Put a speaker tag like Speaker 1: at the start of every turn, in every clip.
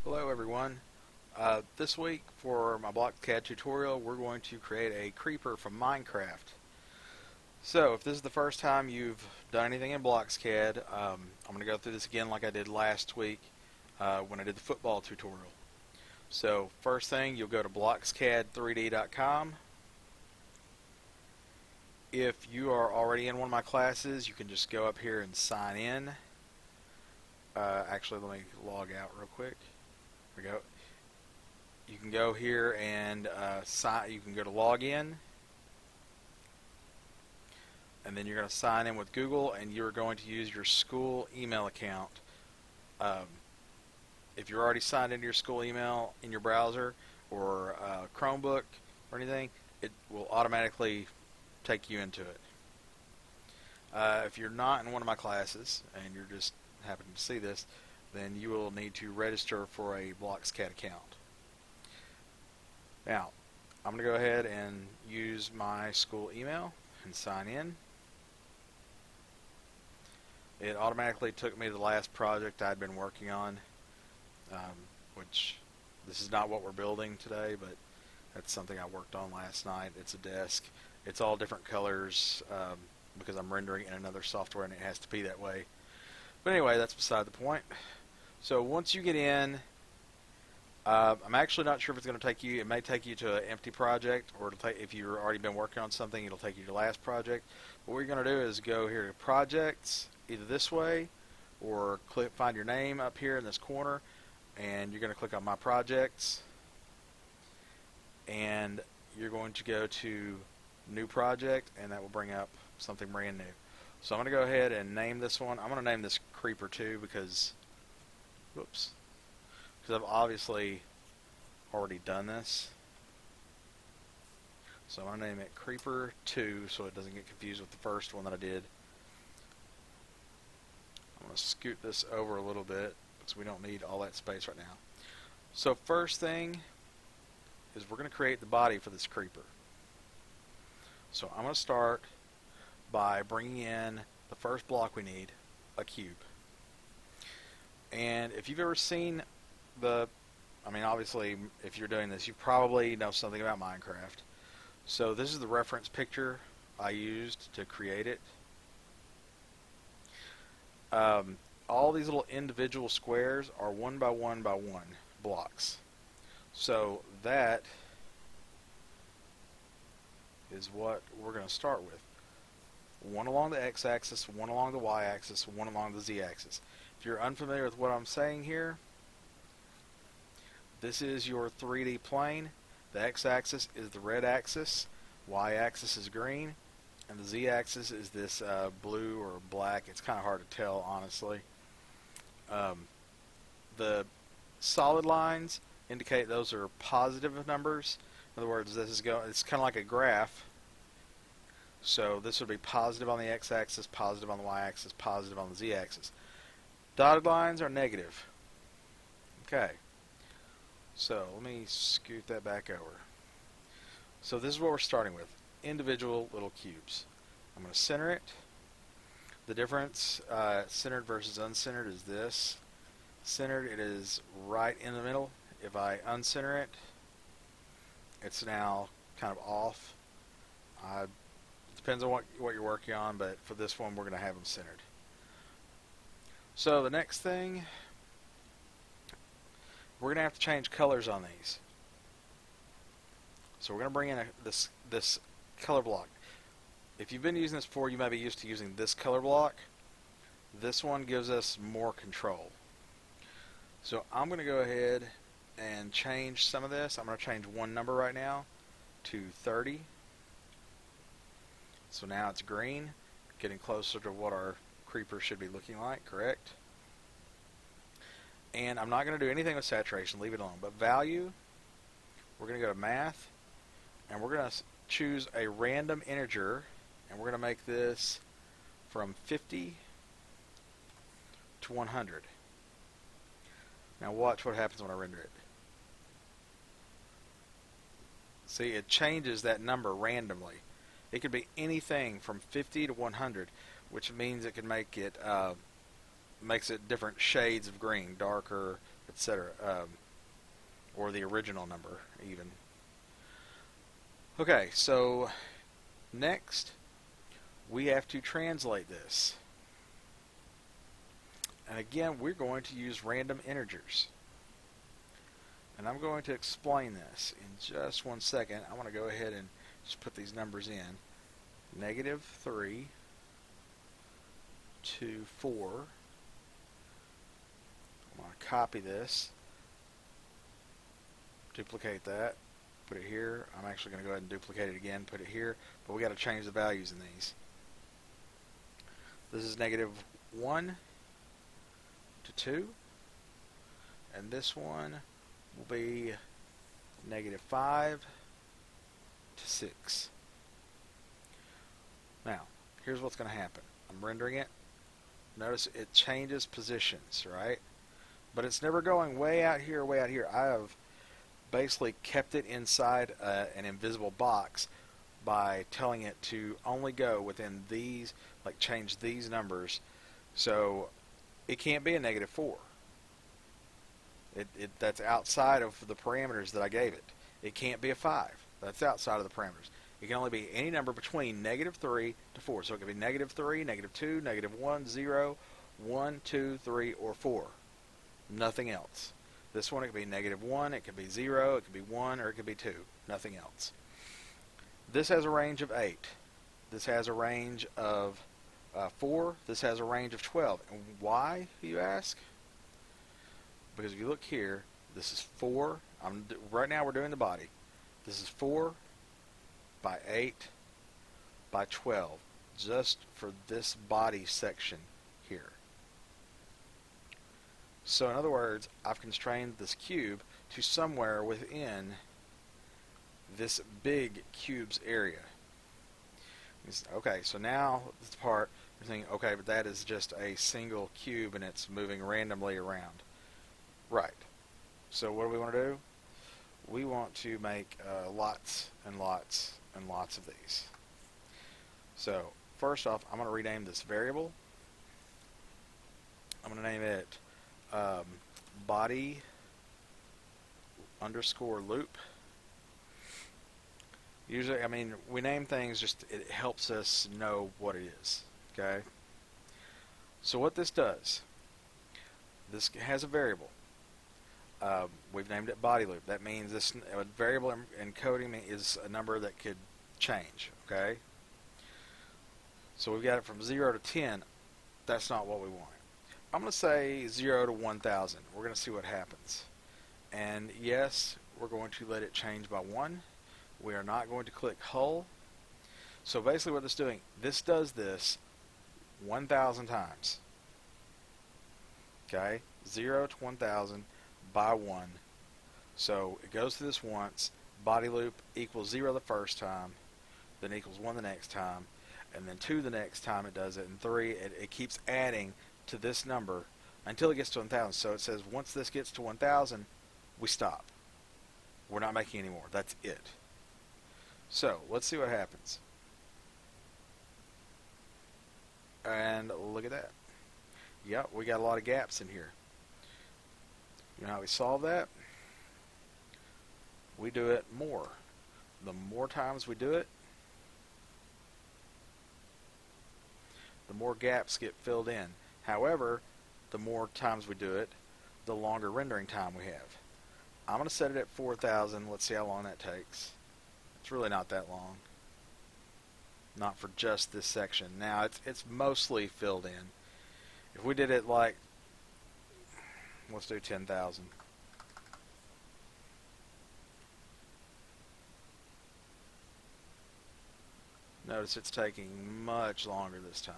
Speaker 1: Hello everyone. This week for my BlocksCAD tutorial we're going to create a creeper from Minecraft. So if this is the first time you've done anything in BlocksCAD, I'm going to go through this again like I did last week when I did the football tutorial. So first thing, you'll go to blockscad3d.com. If you are already in one of my classes, you can just go up here and sign in. Actually, let me log out real quick. There we go. You can go here and you can go to login, and then you're going to sign in with Google, and you're going to use your school email account. If you're already signed into your school email in your browser or Chromebook or anything, it will automatically take you into it. If you're not in one of my classes and you're just happening to see this, then you will need to register for a BlocksCAD account. Now, I'm going to go ahead and use my school email and sign in. It automatically took me to the last project I'd been working on, which this is not what we're building today, but that's something I worked on last night. It's a desk. It's all different colors because I'm rendering in another software and it has to be that way. But anyway, that's beside the point. So once you get in, I'm actually not sure if it's going to take you. It may take you to an empty project, or if you've already been working on something, it'll take you to your last project. What we're going to do is go here to projects, either this way, or find your name up here in this corner, and you're going to click on my projects, and you're going to go to new project, and that will bring up something brand new. So I'm going to go ahead and name this one. I'm going to name this Creeper 2 because I've obviously already done this. So I'm going to name it Creeper 2 so it doesn't get confused with the first one that I did. I'm going to scoot this over a little bit because we don't need all that space right now. So first thing is we're going to create the body for this creeper. So I'm going to start by bringing in the first block we need, a cube. And if you've ever seen obviously if you're doing this you probably know something about Minecraft. So this is the reference picture I used to create it. All these little individual squares are 1 by 1 by 1 blocks. So that is what we're going to start with. One along the x-axis, one along the y-axis, one along the z-axis. If you're unfamiliar with what I'm saying here, this is your 3D plane. The x-axis is the red axis, y-axis is green, and the z-axis is this blue or black. It's kind of hard to tell, honestly. The solid lines indicate those are positive numbers. In other words, it's kind of like a graph. So this would be positive on the x-axis, positive on the y-axis, positive on the z-axis. Dotted lines are negative. Okay. So let me scoot that back over. So this is what we're starting with. Individual little cubes. I'm going to center it. The difference, centered versus uncentered, is this. Centered, it is right in the middle. If I uncenter it, it's now kind of off. Depends on what you're working on, but for this one we're going to have them centered. So the next thing, we're going to have to change colors on these. So we're going to bring in this color block. If you've been using this before, you might be used to using this color block. This one gives us more control. So I'm going to go ahead and change some of this. I'm going to change one number right now to 30. So now it's green, getting closer to what our creeper should be looking like, correct? And I'm not going to do anything with saturation, leave it alone. But value, we're going to go to math, and we're going to choose a random integer, and we're going to make this from 50 to 100. Now watch what happens when I render it. See, it changes that number randomly. It could be anything from 50 to 100, which means it can make it makes it different shades of green, darker, etc. Or the original number even. Okay, so next we have to translate this. And again, we're going to use random integers. And I'm going to explain this in just one second. I want to go ahead and just put these numbers in. -3 to 4. I'm going to copy this, duplicate that, put it here. I'm actually going to go ahead and duplicate it again, put it here, but we got to change the values in these. This is -1 to 2, and this one will be -5 to 6. Now, here's what's going to happen. I'm rendering it. Notice it changes positions, right? But it's never going way out here, way out here. I have basically kept it inside an invisible box by telling it to only go within these, like change these numbers. So it can't be a -4. That's outside of the parameters that I gave it. It can't be a 5. That's outside of the parameters. It can only be any number between -3 to 4. So it can be -3, -2, -1, 0, 1, 2, 3, or 4. Nothing else. This one, it could be -1, it could be 0, it could be 1, or it could be 2. Nothing else. This has a range of 8. This has a range of 4. This has a range of 12. And why, you ask? Because if you look here, this is 4. Right now we're doing the body. This is 4 by 8 by 12, just for this body section here. So in other words, I've constrained this cube to somewhere within this big cube's area. Okay, so now this part, you're thinking, okay, but that is just a single cube and it's moving randomly around. Right. So what do we want to do? We want to make lots and lots and lots of these. So first off, I'm going to rename this variable. I'm going to name it body underscore loop. Usually, I mean, we name things just, it helps us know what it is. Okay? So what this does, this has a variable. We've named it body loop. That means this variable encoding is a number that could change. Okay? So we've got it from 0 to 10. That's not what we want. I'm going to say 0 to 1,000. We're going to see what happens. And yes, we're going to let it change by 1. We are not going to click hull. So basically what it's doing, this does this 1,000 times. Okay? 0 to 1,000 by 1. So it goes through this once. Body loop equals 0 the first time, then equals 1 the next time, and then 2 the next time it does it, and 3. It keeps adding to this number until it gets to 1,000. So it says once this gets to 1,000, we stop. We're not making any more. That's it. So let's see what happens. And look at that. Yep, we got a lot of gaps in here. You know how we solve that? We do it more. The more times we do it, the more gaps get filled in. However, the more times we do it, the longer rendering time we have. I'm going to set it at 4,000. Let's see how long that takes. It's really not that long. Not for just this section. Now, it's mostly filled in. If we did it like, let's do 10,000. Notice it's taking much longer this time.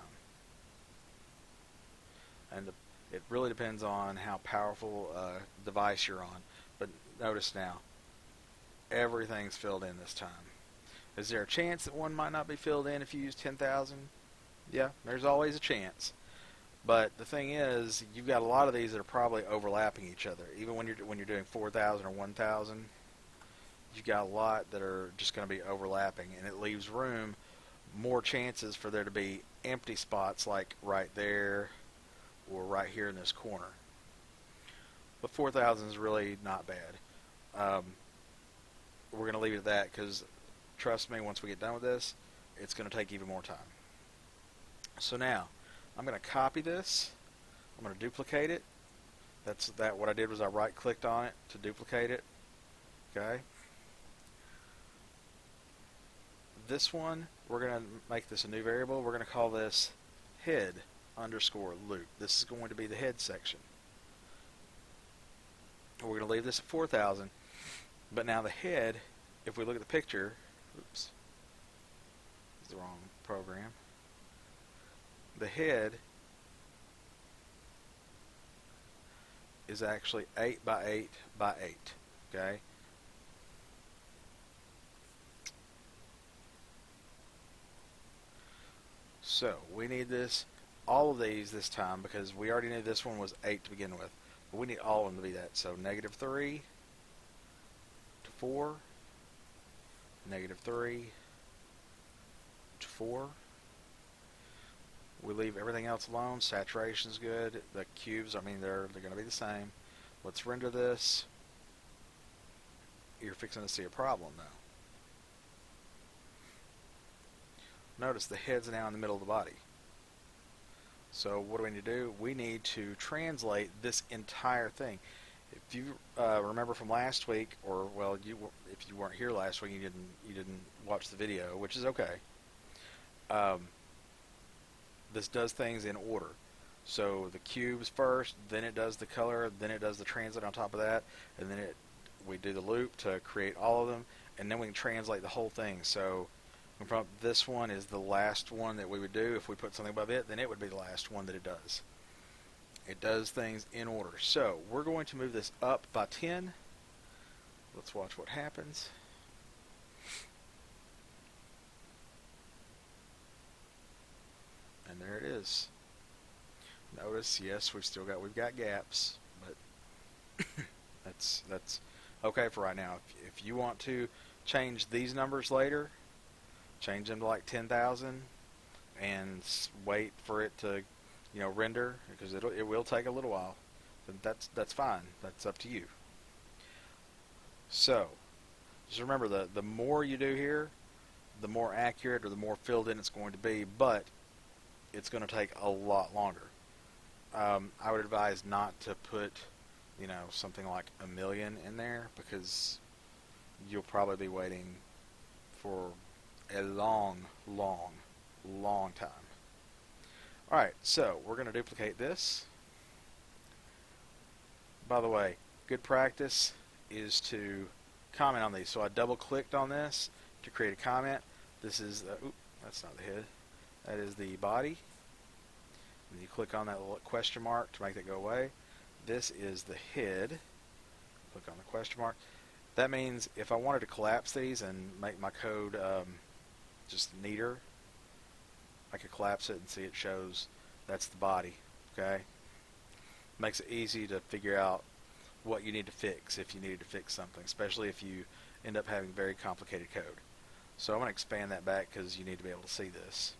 Speaker 1: And it really depends on how powerful a device you're on. But notice now, everything's filled in this time. Is there a chance that one might not be filled in if you use 10,000? Yeah, there's always a chance. But the thing is, you've got a lot of these that are probably overlapping each other. Even when you're doing 4,000 or 1,000, you've got a lot that are just going to be overlapping, and it leaves room, more chances for there to be empty spots like right there or right here in this corner. but 4,000 is really not bad. We're going to leave it at that because, trust me, once we get done with this, it's going to take even more time. So now, I'm going to copy this. I'm going to duplicate it. What I did was I right-clicked on it to duplicate it. Okay. This one, we're going to make this a new variable. We're going to call this head underscore loop. This is going to be the head section. We're going to leave this at 4,000. But now the head, if we look at the picture, oops, it's the wrong program. The head is actually 8 by 8 by 8. Okay. So we need all of these this time because we already knew this one was 8 to begin with. But we need all of them to be that. So -3 to 4, -3 to 4. We leave everything else alone. Saturation's good. The cubes, I mean, they're going to be the same. Let's render this. You're fixing to see a problem now. Notice the head's now in the middle of the body. So what do we need to do? We need to translate this entire thing. If you remember from last week, or well, if you weren't here last week, you didn't watch the video, which is okay. This does things in order. So the cubes first, then it does the color, then it does the translate on top of that, and then we do the loop to create all of them, and then we can translate the whole thing. So from this one is the last one that we would do. If we put something above it, then it would be the last one that it does. It does things in order. So we're going to move this up by 10. Let's watch what happens. And there it is. Notice, yes, we've got gaps, but that's okay for right now. If you want to change these numbers later, change them to like 10,000 and wait for it to, render, because it will take a little while. Then that's fine. That's up to you. So just remember, the more you do here, the more accurate or the more filled in it's going to be, but it's going to take a lot longer. I would advise not to put, something like 1 million in there, because you'll probably be waiting for a long time. Alright, so we're going to duplicate this. By the way, good practice is to comment on these. So I double clicked on this to create a comment. This is, that's not the head. That is the body. And you click on that little question mark to make that go away. This is the head. Click on the question mark. That means if I wanted to collapse these and make my code just neater, I could collapse it and see it shows that's the body. Okay? Makes it easy to figure out what you need to fix if you needed to fix something, especially if you end up having very complicated code. So I'm going to expand that back because you need to be able to see this.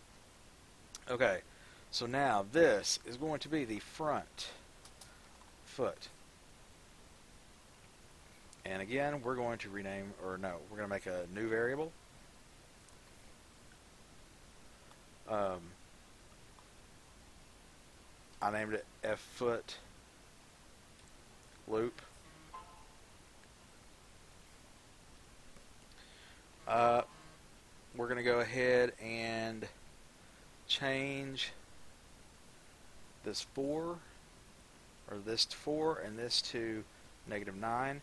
Speaker 1: Okay, so now this is going to be the front foot. And again, we're going to rename, we're going to make a new variable. I named it ffoot loop. We're going to go ahead and change this 4, or this to 4, and this to -9.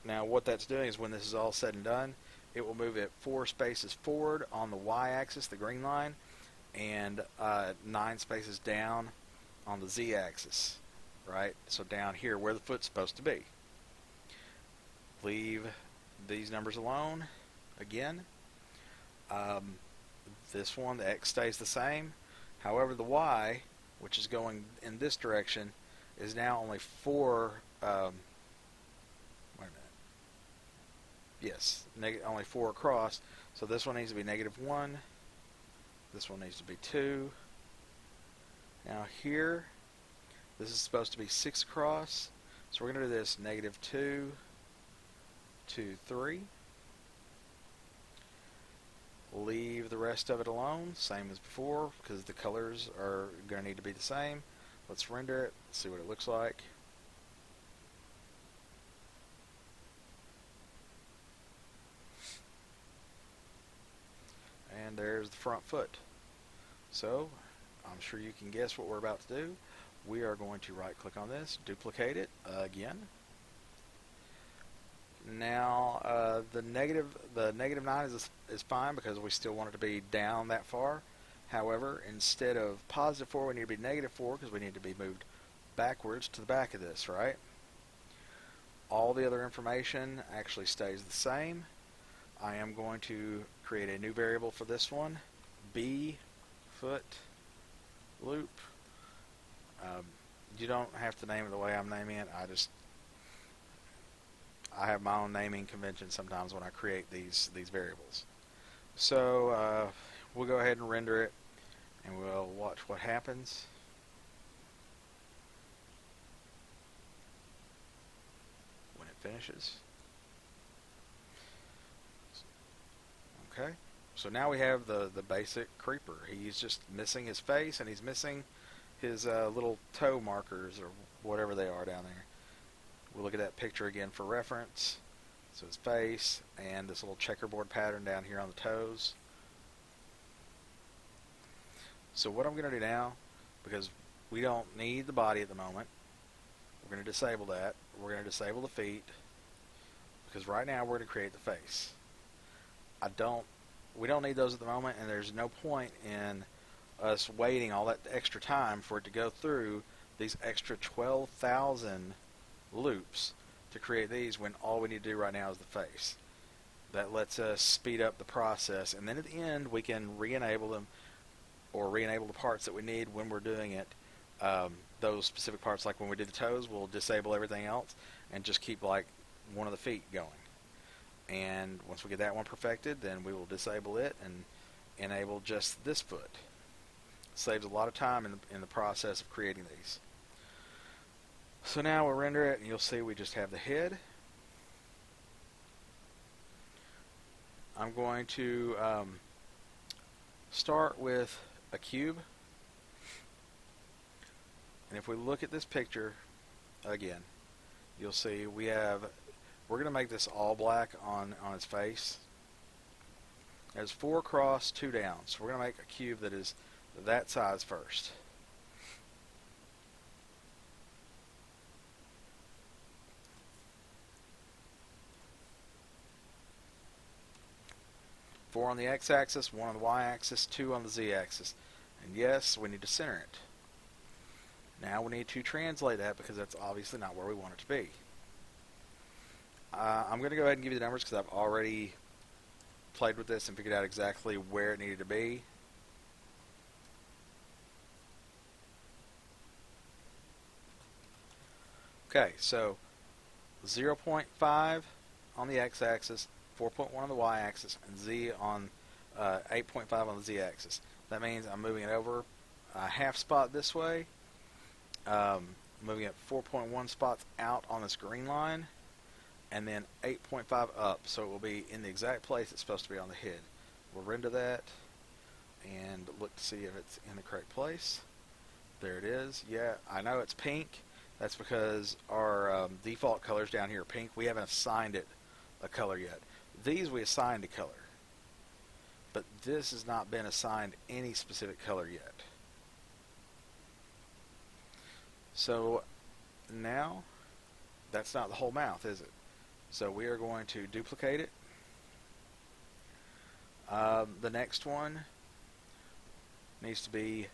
Speaker 1: Now what that's doing is when this is all said and done, it will move it 4 spaces forward on the y-axis, the green line, and 9 spaces down on the z-axis, right? So down here where the foot's supposed to be. Leave these numbers alone again. This one, the x stays the same. However, the y, which is going in this direction, is now only 4. Wait a minute. Yes, only 4 across. So this one needs to be -1. This one needs to be 2. Now here, this is supposed to be 6 across. So we're going to do this -2 to 3. Leave the rest of it alone, same as before, because the colors are going to need to be the same. Let's render it, see what it looks like. And there's the front foot. So I'm sure you can guess what we're about to do. We are going to right click on this, duplicate it again. Now the -9 is fine because we still want it to be down that far. However, instead of +4, we need to be -4 because we need to be moved backwards to the back of this, right? All the other information actually stays the same. I am going to create a new variable for this one, B foot loop. You don't have to name it the way I'm naming it. I have my own naming convention sometimes when I create these variables. So we'll go ahead and render it, and we'll watch what happens. When it finishes. Okay, so now we have the basic creeper. He's just missing his face, and he's missing his little toe markers or whatever they are down there. We'll look at that picture again for reference. So his face and this little checkerboard pattern down here on the toes. So what I'm going to do now, because we don't need the body at the moment, we're going to disable that. We're going to disable the feet, because right now we're going to create the face. We don't need those at the moment, and there's no point in us waiting all that extra time for it to go through these extra 12,000 loops to create these when all we need to do right now is the face. That lets us speed up the process, and then at the end we can re-enable them, or re-enable the parts that we need when we're doing it. Those specific parts, like when we did the toes, we'll disable everything else and just keep like one of the feet going. And once we get that one perfected, then we will disable it and enable just this foot. Saves a lot of time in the process of creating these. So now we'll render it, and you'll see we just have the head. I'm going to start with a cube. And if we look at this picture again, you'll see we're going to make this all black on its face. There's 4 across, 2 down. So we're going to make a cube that is that size first. Four on the x-axis, 1 on the y-axis, 2 on the z-axis. And yes, we need to center it. Now we need to translate that, because that's obviously not where we want it to be. I'm going to go ahead and give you the numbers because I've already played with this and figured out exactly where it needed to be. Okay, so 0.5 on the x-axis, 4.1 on the y-axis, and z on 8.5 on the z-axis. That means I'm moving it over a half spot this way, moving it 4.1 spots out on this green line, and then 8.5 up, so it will be in the exact place it's supposed to be on the head. We'll render that and look to see if it's in the correct place. There it is. Yeah, I know it's pink. That's because our default colors down here are pink. We haven't assigned it a color yet. These we assigned a color, but this has not been assigned any specific color yet. So now that's not the whole mouth, is it? So we are going to duplicate it. The next one needs to be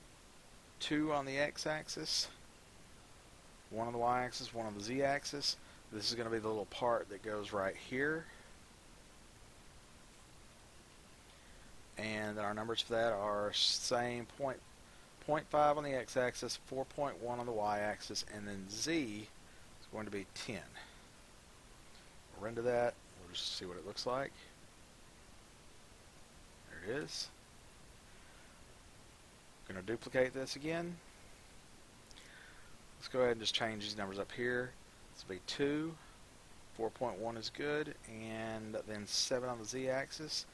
Speaker 1: 2 on the x-axis, 1 on the y-axis, 1 on the z-axis. This is going to be the little part that goes right here. And our numbers for that are same 0.5 on the x-axis, 4.1 on the y-axis, and then z is going to be 10. We'll render that. We'll just see what it looks like. There it is. I'm going to duplicate this again. Let's go ahead and just change these numbers up here. This will be 2, 4.1 is good, and then 7 on the z-axis.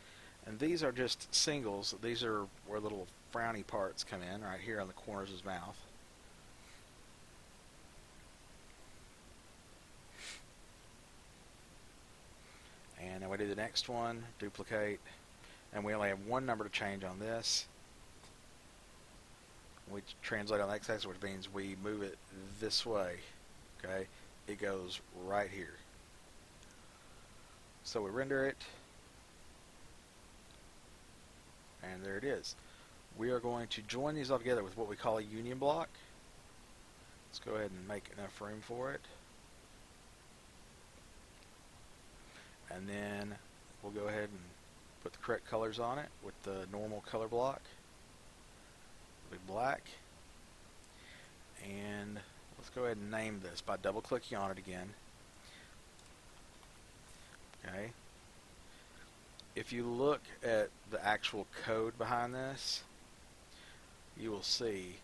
Speaker 1: And these are just singles. These are where little frowny parts come in, right here on the corners of his mouth. And then we do the next one, duplicate, and we only have one number to change on this. We translate on the x-axis, which means we move it this way. Okay, it goes right here. So we render it, and there it is. We are going to join these all together with what we call a union block. Let's go ahead and make enough room for it. And then we'll go ahead and put the correct colors on it with the normal color block. It'll be black. And let's go ahead and name this by double clicking on it again. Okay. If you look at the actual code behind this, you will see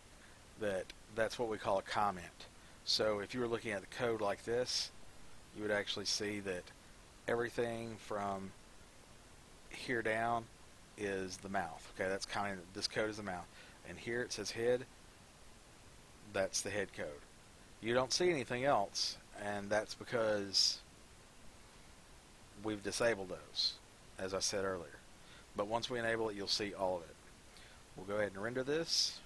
Speaker 1: that that's what we call a comment. So if you were looking at the code like this, you would actually see that everything from here down is the mouth. Okay, that's kind of, this code is the mouth. And here it says head, that's the head code. You don't see anything else, and that's because we've disabled those, as I said earlier. But once we enable it, you'll see all of it. We'll go ahead and render this.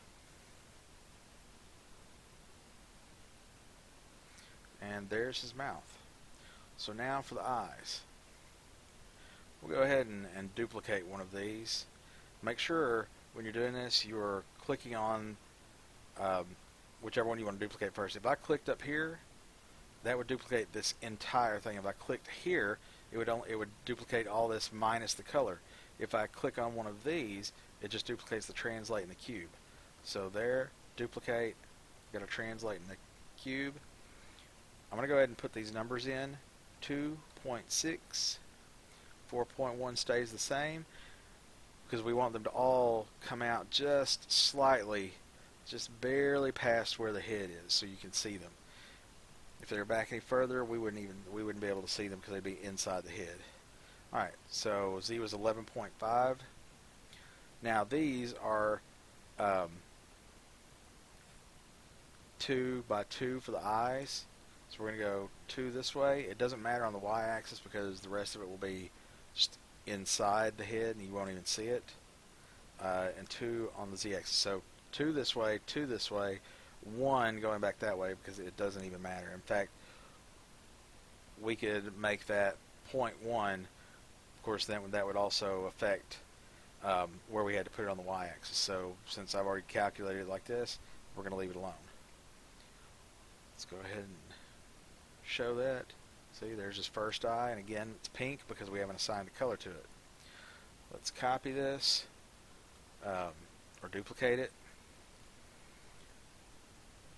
Speaker 1: And there's his mouth. So now for the eyes. We'll go ahead and duplicate one of these. Make sure when you're doing this, you're clicking on whichever one you want to duplicate first. If I clicked up here, that would duplicate this entire thing. If I clicked here, it would duplicate all this minus the color. If I click on one of these, it just duplicates the translate in the cube. So there, duplicate, got to translate in the cube. I'm going to go ahead and put these numbers in. 2.6, 4.1 stays the same because we want them to all come out just slightly, just barely past where the head is, so you can see them. If they're back any further, we wouldn't be able to see them because they'd be inside the head. All right, so Z was 11.5. Now these are 2 by 2 for the eyes. So we're going to go 2 this way. It doesn't matter on the y-axis because the rest of it will be just inside the head and you won't even see it. And 2 on the z-axis. So 2 this way, 2 this way, 1 going back that way because it doesn't even matter. In fact, we could make that 0.1. Of course, then that would also affect where we had to put it on the y-axis. So since I've already calculated it like this, we're going to leave it alone. Let's go ahead and show that. See, there's his first eye, and again, it's pink because we haven't assigned a color to it. Let's copy this, or duplicate it.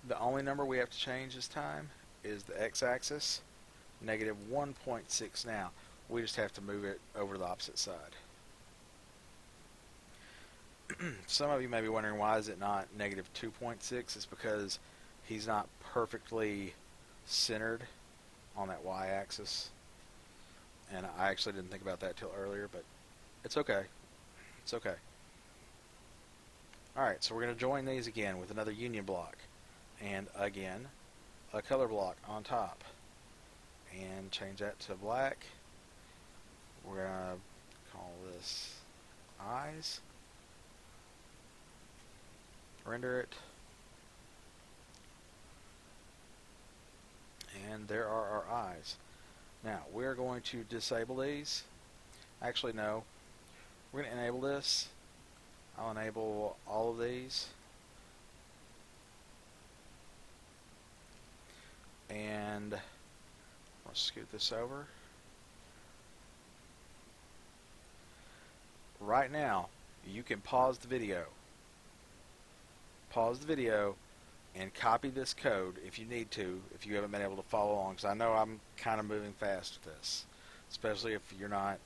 Speaker 1: The only number we have to change this time is the x-axis, negative 1.6 now. We just have to move it over to the opposite side. Some of you may be wondering why is it not negative 2.6. It's because he's not perfectly centered on that y-axis, and I actually didn't think about that till earlier, but it's okay. It's okay. Alright, so we're going to join these again with another union block, and again a color block on top, and change that to black. We're going to call this eyes, render it, and there are our eyes. Now we're going to disable these. Actually no, we're going to enable this. I'll enable all of these, and I'll scoot this over. Right now you can pause the video and copy this code if you need to, if you haven't been able to follow along, because I know I'm kind of moving fast with this, especially if you're not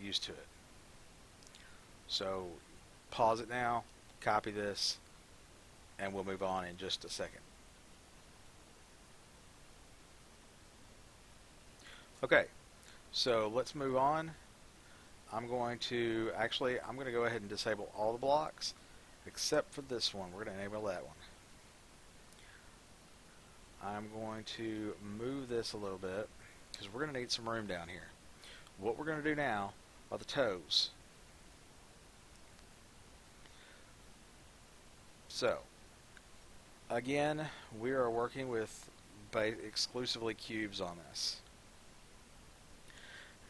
Speaker 1: used to it. So pause it now, copy this, and we'll move on in just a second. Okay, so let's move on. I'm going to go ahead and disable all the blocks except for this one. We're going to enable that one. I'm going to move this a little bit because we're going to need some room down here. What we're going to do now are the toes. So, again, we are working with exclusively cubes on this.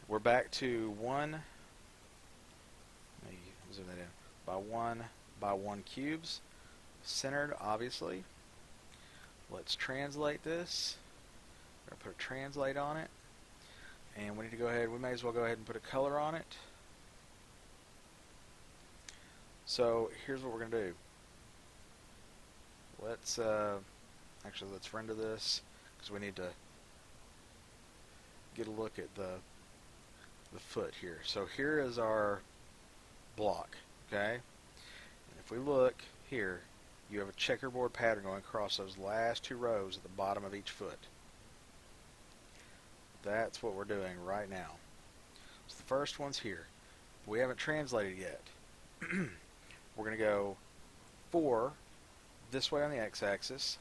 Speaker 1: We're back to one, let me zoom that in, by one cubes, centered obviously. Let's translate this. We're going to put a translate on it. And we need to go ahead, we may as well go ahead and put a color on it. So here's what we're going to do. Let's render this because we need to get a look at the foot here. So here is our block, okay? And if we look here, you have a checkerboard pattern going across those last two rows at the bottom of each foot. That's what we're doing right now. So the first one's here. We haven't translated yet. We're going to go 4 this way on the x-axis,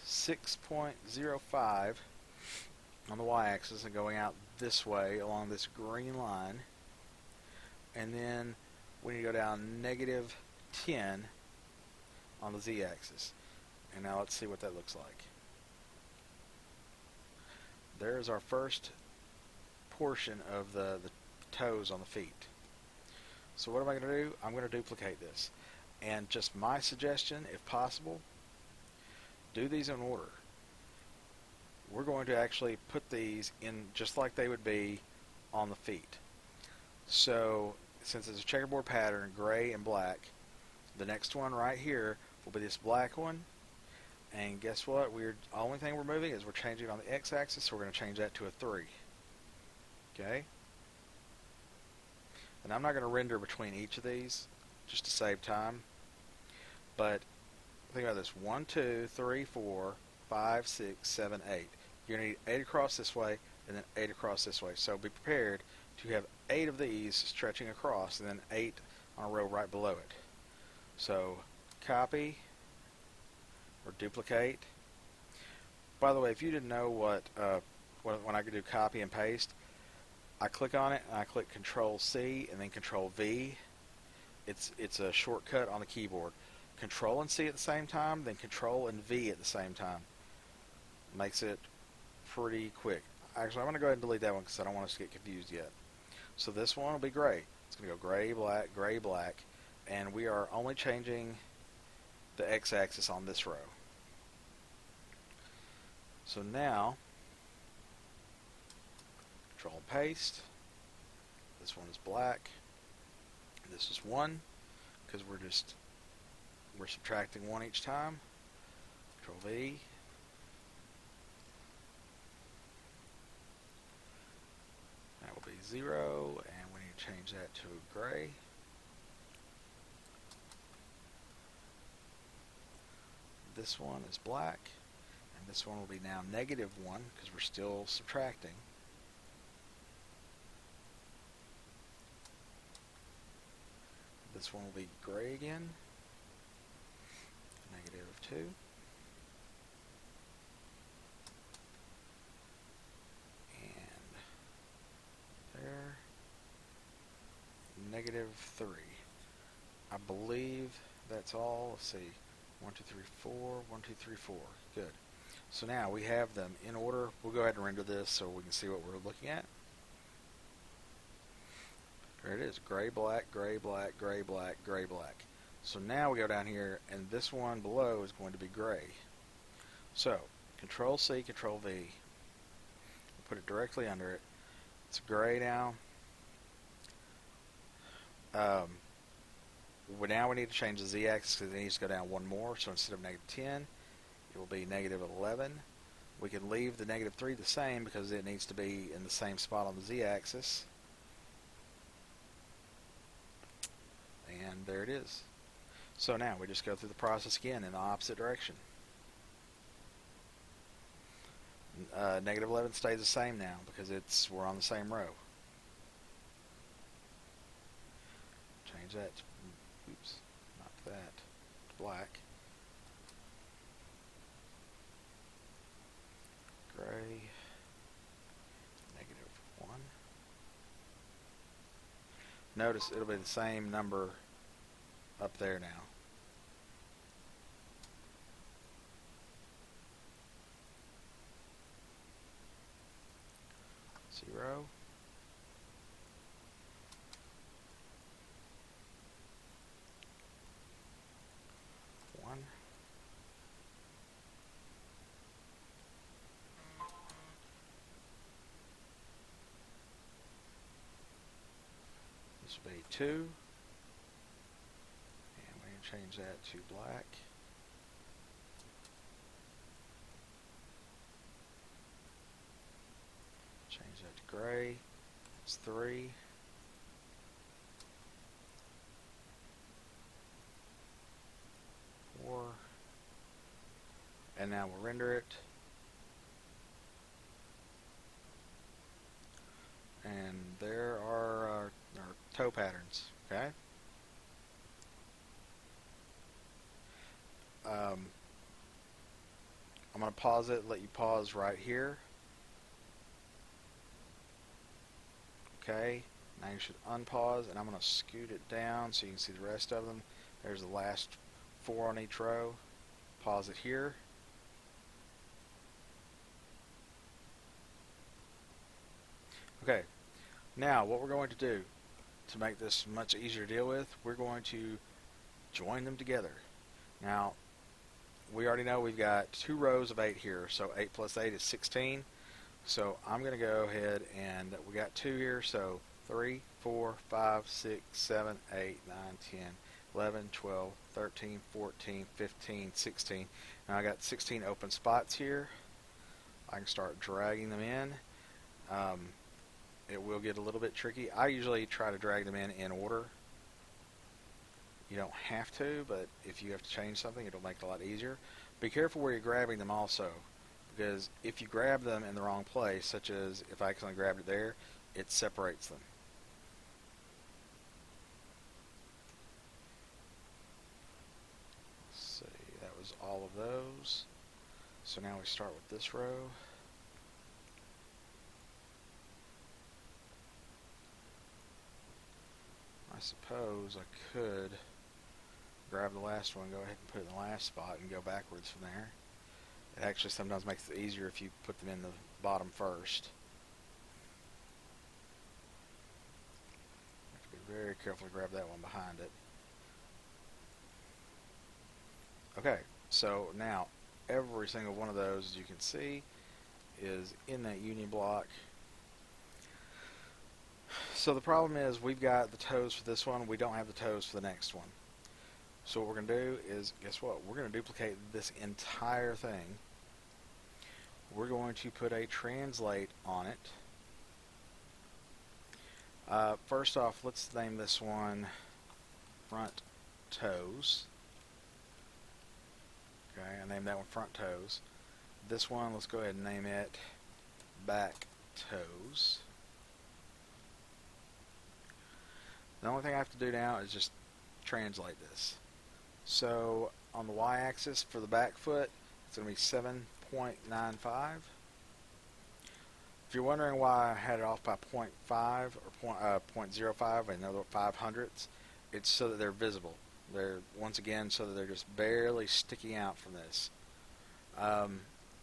Speaker 1: 6.05 on the y-axis, and going out this way along this green line. And then we need to go down -10 on the z-axis. And now let's see what that looks like. There's our first portion of the toes on the feet. So what am I going to do? I'm going to duplicate this. And just my suggestion, if possible, do these in order. We're going to actually put these in just like they would be on the feet. So since it's a checkerboard pattern, gray and black, the next one right here will be this black one. And guess what? The only thing we're moving is we're changing it on the x-axis, so we're going to change that to a 3. Okay? And I'm not going to render between each of these just to save time. But think about this. 1, 2, 3, 4, 5, 6, 7, 8. You're going to need 8 across this way and then 8 across this way. So be prepared to have 8 of these stretching across and then 8 on a row right below it. So copy or duplicate. By the way, if you didn't know when I could do copy and paste, I click on it and I click Control-C and then Control-V. It's a shortcut on the keyboard. Control and C at the same time, then Control and V at the same time. Makes it pretty quick. Actually, I'm going to go ahead and delete that one because I don't want us to get confused yet. So this one will be gray. It's going to go gray, black, and we are only changing the x-axis on this row. So now, Control and paste. This one is black. This is 1 because we're subtracting 1 each time. Control V. That will be 0, and we need to change that to gray. This one is black, and this one will be now -1 because we're still subtracting. This one will be gray again, -2. And there, -3. I believe that's all. Let's see. 1, 2, 3, 4. 1, 2, 3, 4. Good. So now we have them in order. We'll go ahead and render this so we can see what we're looking at. There it is. Gray, black, gray, black, gray, black, gray, black. So now we go down here, and this one below is going to be gray. So Control-C, Control-V. We'll put it directly under it. It's gray now. Now we need to change the z-axis because it needs to go down 1 more. So instead of -10, it will be -11. We can leave the -3 the same because it needs to be in the same spot on the z-axis. And there it is. So now we just go through the process again in the opposite direction. Negative 11 stays the same now because we're on the same row. Change that to, oops, not that, to black. Gray, negative 1. Notice it'll be the same number up there now. 0. One. This will be 2. And we can change that to black. Change that to gray. That's 3. And now we'll render it. And there are our toe patterns, okay? I'm going to pause it, let you pause right here. Okay, now you should unpause, and I'm going to scoot it down so you can see the rest of them. There's the last 4 on each row. Pause it here. Okay, now what we're going to do to make this much easier to deal with, we're going to join them together. Now, we already know we've got 2 rows of 8 here, so 8 plus 8 is 16. So I'm going to go ahead and we got 2 here, so 3, 4, 5, 6, 7, 8, 9, 10, 11, 12, 13, 14, 15, 16. Now I got 16 open spots here. I can start dragging them in. It will get a little bit tricky. I usually try to drag them in order. You don't have to, but if you have to change something, it'll make it a lot easier. Be careful where you're grabbing them also, because if you grab them in the wrong place, such as if I accidentally grabbed it there, it separates them. Let's see, that was all of those. So now we start with this row. I suppose I could grab the last one, go ahead and put it in the last spot and go backwards from there. It actually sometimes makes it easier if you put them in the bottom first. You have to be very careful to grab that one behind it. Okay, so now every single one of those, as you can see, is in that union block. So the problem is we've got the toes for this one, we don't have the toes for the next one. So what we're going to do is, guess what? We're going to duplicate this entire thing. We're going to put a translate on it. First off, let's name this one front toes. Okay, I named that one front toes. This one, let's go ahead and name it back toes. The only thing I have to do now is just translate this. So on the y-axis for the back foot, it's going to be 7.95. If you're wondering why I had it off by 0.5 or 0.05, another 500ths, it's so that they're visible. They're, once again, so that they're just barely sticking out from this.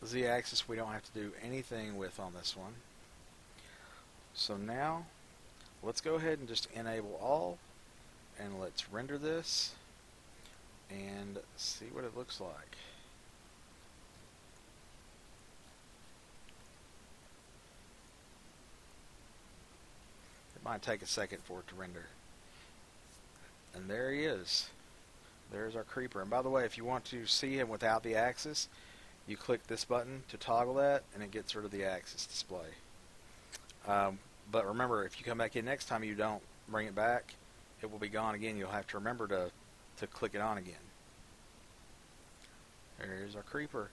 Speaker 1: Z-axis we don't have to do anything with on this one. So now let's go ahead and just enable all, and let's render this and see what it looks like. It might take a second for it to render. And there he is. There's our creeper. And by the way, if you want to see him without the axis, you click this button to toggle that, and it gets rid of the axis display. But remember, if you come back in next time, you don't bring it back, it will be gone again. You'll have to remember to click it on again. There's our creeper.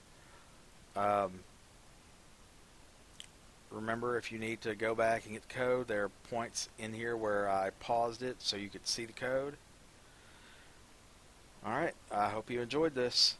Speaker 1: Remember, if you need to go back and get the code, there are points in here where I paused it so you could see the code. Alright, I hope you enjoyed this.